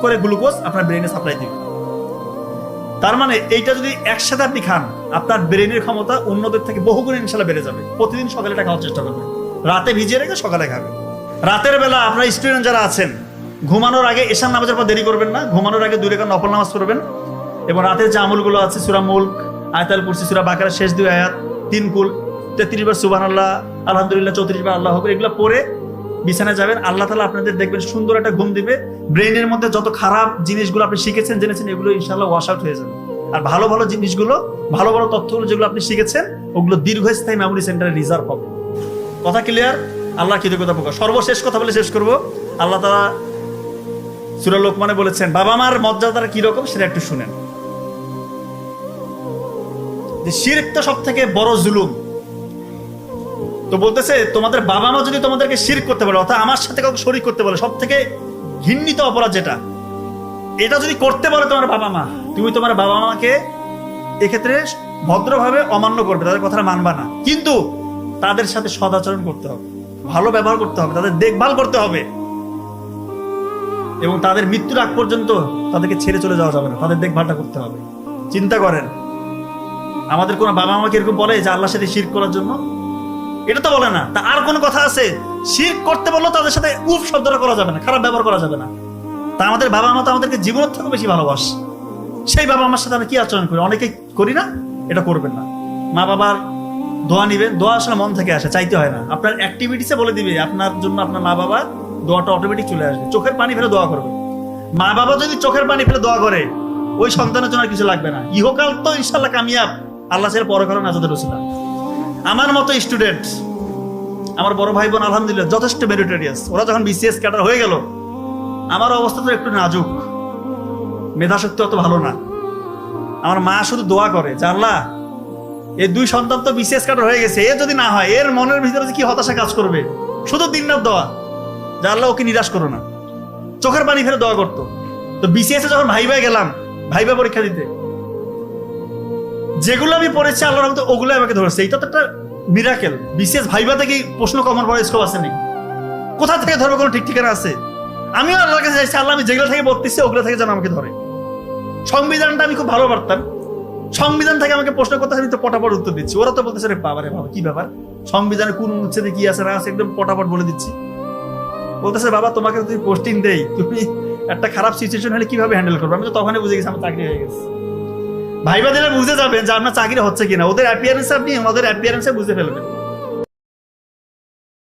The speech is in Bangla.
করে গ্লুকোজ আপনার ব্রেনে সাপ্লাই দিবে। তার মানে এইটা যদি একসাথে আপনি খান, আপনার ব্রেনের ক্ষমতা অন্যদের থেকে বহুগুণ ইনশাল্লাহ বেড়ে যাবে। প্রতিদিন সকালে এটা খাওয়ার চেষ্টা করবেন, রাতে ভিজিয়ে রেখে সকালে খাবেন। রাতের বেলা আপনার স্টুডেন্ট যারা আছেন, ঘুমানোর আগে এশার নামাজের পর দেরি করবেন না, ঘুমানোর আগে 2 রাকাত নফল নামাজ পড়বেন এবং রাতের যে আমলগুলো আছে সূরা মুলক, আয়াতুল কুরসি, সূরা বাকারার শেষ 2 আয়াত, 3 কুল, 33 বার সুবহানাল্লাহ, আলহামদুলিল্লাহ, 34 বার আল্লাহু আকবার, এগুলো পড়ে বিছানায় যাবেন। আল্লাহ তাআলা আপনাদের দেখবেন সুন্দর একটা ঘুম দিবে। ব্রেনের মধ্যে যত খারাপ জিনিসগুলো আপনি শিখেছেন, জেনেছেন, এগুলো ইনশাআল্লাহ ওয়াশ আউট হয়ে যাবে। আর ভালো ভালো জিনিসগুলো, ভালো ভালো তথ্যগুলো যেগুলো আপনি শিখেছেন, ওগুলো দীর্ঘস্থায়ী মেমোরি সেন্টারে রিজার্ভ হবে। কথা ক্লিয়ার? আল্লাহ কৃতজ্ঞতা প্রকাশ। সর্বশেষ কথা বলে শেষ করব। আল্লাহ তাআলা সূরা লোকমানে বলেছেন বাবা মার মর্যাদা কি রকম সেটা একটু শুনেন। যে শিরকটা সবথেকে বড় জুলুম। তো বলতেছে তোমাদের বাবা মা যদি তোমাদেরকে শিরক করতে বলে, অর্থাৎ আমার সাথে কাউকে শরীক করতে বলে, সবথেকে ঘৃণিত অপরাধ যেটা, এটা যদি করতে বলে তোমার বাবা মা, তুমি তোমার বাবা মাকে এক্ষেত্রে ভদ্রভাবে অমান্য করবে, তাদের কথাটা মানবা না, কিন্তু তাদের সাথে সদাচরণ করতে হবে, ভালো ব্যবহার করতে হবে, তাদের দেখভাল করতে হবে এবং তাদের মৃত্যুর আগ পর্যন্ত তাদেরকে ছেড়ে চলে যাওয়া যাবে না, তাদের দেখভালটা করতে হবে। চিন্তা করেন, আমাদের কোনো বাবা মাকে এরকম বলে যে আল্লাহর সাথে শিরক করার জন্য? এটা তো বলে না। তা আর কোনো কথা আছে? শিরক করতে বললেও তাদের সাথে উফ শব্দটা করা যাবে না, খারাপ ব্যবহার করা যাবে না। তা আমাদের বাবা মা তো আমাদেরকে জীবনের থেকে বেশি ভালোবাসে, সেই বাবা মার সাথে আমরা কি আচরণ করি? অনেকেই করি না। এটা করবেন না। মা বাবার দোয়া নিবেন, দোয়া আসলে মন থেকে আসে, চাইতে হয় না। আপনার অ্যাক্টিভিটিসে বলে দিবে আপনার জন্য আপনার মা বাবা, দোয়াটা অটোমেটিক চলে আসবে। চোখের পানি ফেলে দোয়া করবে। মা বাবা যদি চোখের পানি ফেলে দোয়া করে, ওই সন্তানের জন্য আর কিছু লাগবে না। ইহকাল তো ইনশাল্লাহ কামিয়াব, আল্লাহ ছেড়ে পরকাল নাজাতের রসিলা। আমার মতো স্টুডেন্ট, আমার বড় ভাই বোন আলহামদুলিল্লাহ যথেষ্ট মেরিটোরিয়াস। ওরা যখন বিসিএস ক্যাডার হয়ে গেল, আমার অবস্থা তো একটু নাজুক, মেধাশক্তি অত ভালো না। আমার মা শুধু দোয়া করে যে আল্লাহ, এই 2 সন্তান তো বিসিএস ক্যাডার হয়ে গেছে, এ যদি না হয়, এর মনের ভিতরে কি হতাশা কাজ করবে। শুধু দিনরাত দোয়া যে আল্লাহ ওকে নিরাশ করো না। চোখের পানি ফেলে দোয়া করতো। তো বিসিএস এ যখন ভাইবা গেলাম, ভাইবা পরীক্ষা দিতে, যেগুলো আমি পড়েছি আল্লাহর রহমতে ওগুলো আমাকে ধরেছে। এটা তো একটা মিরাকেল। বিসিএস ভাইবা থেকে প্রশ্ন কমার পরে স্কোপ আছে নাকি? কোথা থেকে ধরবে? কোনো ঠিক ঠিকানা আছে? আমিও আল্লাহর কাছে চাইছি, আল্লাহ আমি যেগুলো থেকে পড়তেছি ওগুলো থেকে যেন আমাকে ধরে। সংবিধানটা আমি খুব ভালো পারতাম, সংবিধান থেকে আমাকে প্রশ্ন করতে আমি তো পটাপট উত্তর দিচ্ছি। ওরা তো বলতেছে রে বাবা রে বাবা, কি ব্যাপার, সংবিধানে কোন অনুচ্ছেদে কি আছে না আছে একদম পটাপট বলে দিচ্ছি। বলতেছে বাবা তোমাকে যদি পোস্টিং দেই, তুমি একটা খারাপ সিচুয়েশন হলে কিভাবে হ্যান্ডেল করবে? আমি তো তখনই বুঝে গেছি আমার চাকরি হয়ে গেছে। ভাইবা দিলে বুঝে যাবেন যে আপনার চাকরি হচ্ছে কিনা। ওদের অ্যাপিয়ারেন্সে আপনি ওদের অ্যাপিয়ারেন্সে বুঝে ফেলবেন।